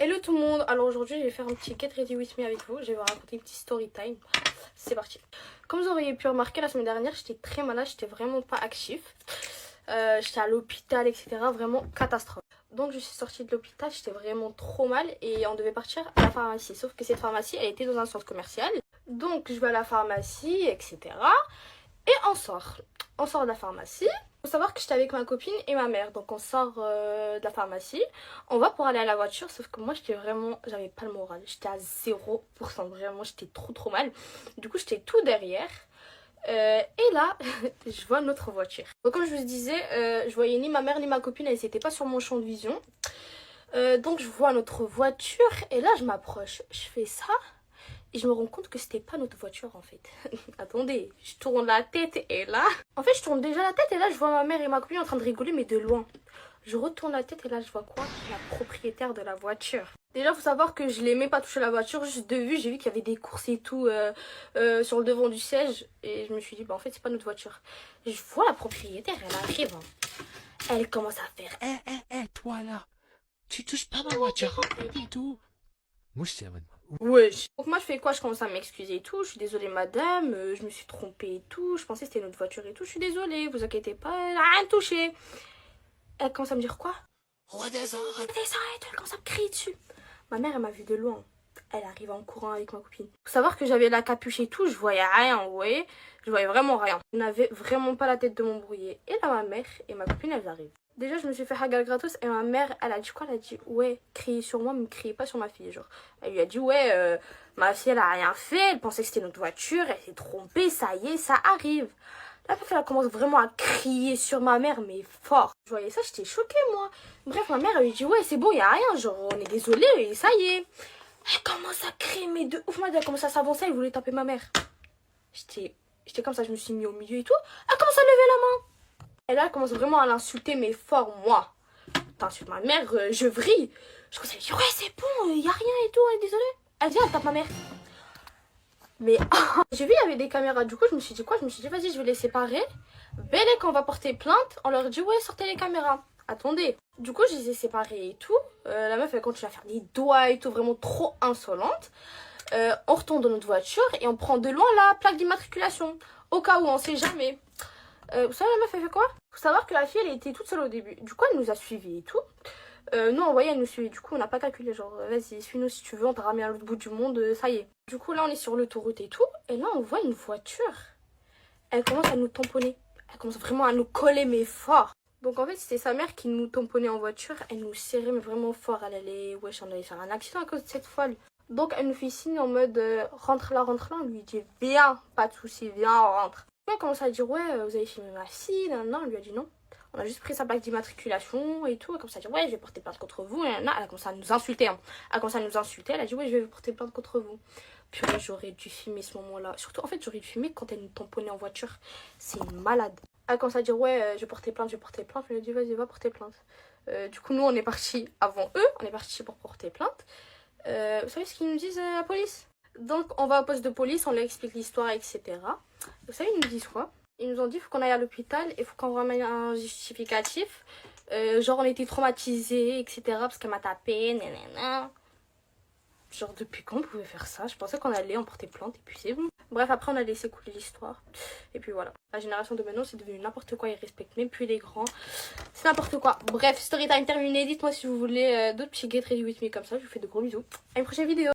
Hello tout le monde, alors aujourd'hui je vais faire un petit Get Ready With Me avec vous, je vais vous raconter une petite story time, c'est parti. Comme vous auriez pu remarquer la semaine dernière, j'étais très malade, j'étais vraiment pas actif, j'étais à l'hôpital etc, vraiment catastrophe. Donc je suis sortie de l'hôpital, j'étais vraiment trop mal et on devait partir à la pharmacie, sauf que cette pharmacie elle était dans un centre commercial. Donc je vais à la pharmacie etc et on sort de la pharmacie. Faut savoir que j'étais avec ma copine et ma mère, donc on sort de la pharmacie, on va pour aller à la voiture, sauf que moi j'avais pas le moral, j'étais à 0%, vraiment j'étais trop mal, du coup j'étais tout derrière, et là je vois notre voiture. Donc comme je vous disais, je voyais ni ma mère ni ma copine, elles étaient pas sur mon champ de vision, donc je vois notre voiture et là je m'approche, je fais ça. Et je me rends compte que c'était pas notre voiture en fait. Attendez, je tourne la tête et là... En fait, je tourne déjà la tête et là, je vois ma mère et ma copine en train de rigoler, mais de loin. Je retourne la tête et là, je vois quoi? La propriétaire de la voiture. Déjà, faut savoir que je l'aimais pas toucher la voiture. Juste de vue, j'ai vu qu'il y avait des courses et tout sur le devant du siège. Et je me suis dit, bah en fait, c'est pas notre voiture. Et je vois la propriétaire, elle arrive. Hein. Elle commence à faire... Toi là, tu touches pas ma voiture, et tout. Moi, je sais, Wesh. Donc moi je fais quoi? Je commence à m'excuser et tout. Je suis désolée madame, je me suis trompée et tout. Je pensais que c'était notre voiture et tout. Je suis désolée, vous inquiétez pas, elle a rien touché. Elle commence à me dire quoi? redescends. Redescends et tout, elle commence à me crier dessus. Ma mère elle m'a vu de loin. Elle arrive en courant avec ma copine. Faut savoir que j'avais la capuche et tout, je voyais rien, vous voyez. Je voyais vraiment rien. Je n'avais vraiment pas la tête de m'embrouiller. Et là ma mère et ma copine elles arrivent. Déjà, je me suis fait hagal gratos et ma mère, elle a dit quoi? Elle a dit, ouais, criez sur moi, mais ne criez pas sur ma fille. Genre, elle lui a dit, ouais, ma fille, elle a rien fait, elle pensait que c'était notre voiture, elle s'est trompée, ça y est, ça arrive. La meuf, elle commence vraiment à crier sur ma mère, mais fort. Je voyais ça, j'étais choquée, moi. Bref, ma mère, elle lui dit, ouais, c'est bon, y a rien, genre, on est désolé, et ça y est. Elle commence à crier, mais de ouf, moi, elle commence à s'avancer, elle voulait taper ma mère. J'étais comme ça, je me suis mis au milieu et tout. Elle commence à lever la main. Et là, elle commence vraiment à l'insulter, mais fort, moi. T'insultes ma mère, je vrille. Je commence à lui dire, ouais, c'est bon, y a rien et tout, on est désolé. Elle vient, elle tape ma mère. Mais j'ai vu, il y avait des caméras. Du coup, je me suis dit quoi? Je me suis dit, vas-y, je vais les séparer. Belle quand on va porter plainte, on leur dit, ouais, sortez les caméras. Attendez. Du coup, je les ai séparés et tout. La meuf, elle continue à faire des doigts et tout, vraiment trop insolente. On retourne dans notre voiture et on prend de loin la plaque d'immatriculation. Au cas où, on sait jamais. Vous savez, la meuf, elle fait quoi? Faut savoir que la fille, elle était toute seule au début. Du coup, elle nous a suivis et tout. Nous, on voyait, elle nous suivait. Du coup, on n'a pas calculé. Genre, vas-y, suis-nous si tu veux, on t'a ramené à l'autre bout du monde, ça y est. Du coup, là, on est sur l'autoroute et tout. Et là, on voit une voiture. Elle commence à nous tamponner. Elle commence vraiment à nous coller, mais fort. Donc, en fait, c'était sa mère qui nous tamponnait en voiture. Elle nous serrait, mais vraiment fort. Elle allait, wesh, on allait faire un accident à cause de cette folle. Donc, elle nous fait signe en mode, rentre là, rentre là. On lui dit, viens, pas de soucis, viens, on rentre. Elle commence à dire, ouais, vous avez filmé ma fille. Non, on lui a dit non. On a juste pris sa plaque d'immatriculation et tout. Elle commence à dire, ouais, je vais porter plainte contre vous. Et là, elle a commencé à nous insulter. Hein. Elle a commencé à nous insulter. Elle a dit, ouais, je vais porter plainte contre vous. Purée, j'aurais dû filmer ce moment-là. Surtout, en fait, j'aurais dû filmer quand elle nous tamponnait en voiture. C'est une malade. Elle commence à dire, ouais, je vais porter plainte, je vais porter plainte. Je lui ai dit, vas-y, va porter plainte. Du coup, nous, on est partis avant eux. On est partis pour porter plainte. Vous savez ce qu'ils nous disent, la police? Donc, on va au poste de police, on leur explique l'histoire, etc. Vous savez, ils nous disent quoi? Ils nous ont dit, il faut qu'on aille à l'hôpital et il faut qu'on ramène un justificatif. Genre, on était traumatisés, etc. Parce qu'elle m'a tapé, nanana. Genre, depuis quand on pouvait faire ça? Je pensais qu'on allait en porter plainte et puis c'est bon. Bref, après, on a laissé couler l'histoire. Et puis voilà. La génération de maintenant, c'est devenu n'importe quoi. Ils respectent même plus les grands. C'est n'importe quoi. Bref, story time terminé. Dites-moi si vous voulez d'autres petits get ready with me comme ça. Je vous fais de gros bisous. À une prochaine vidéo.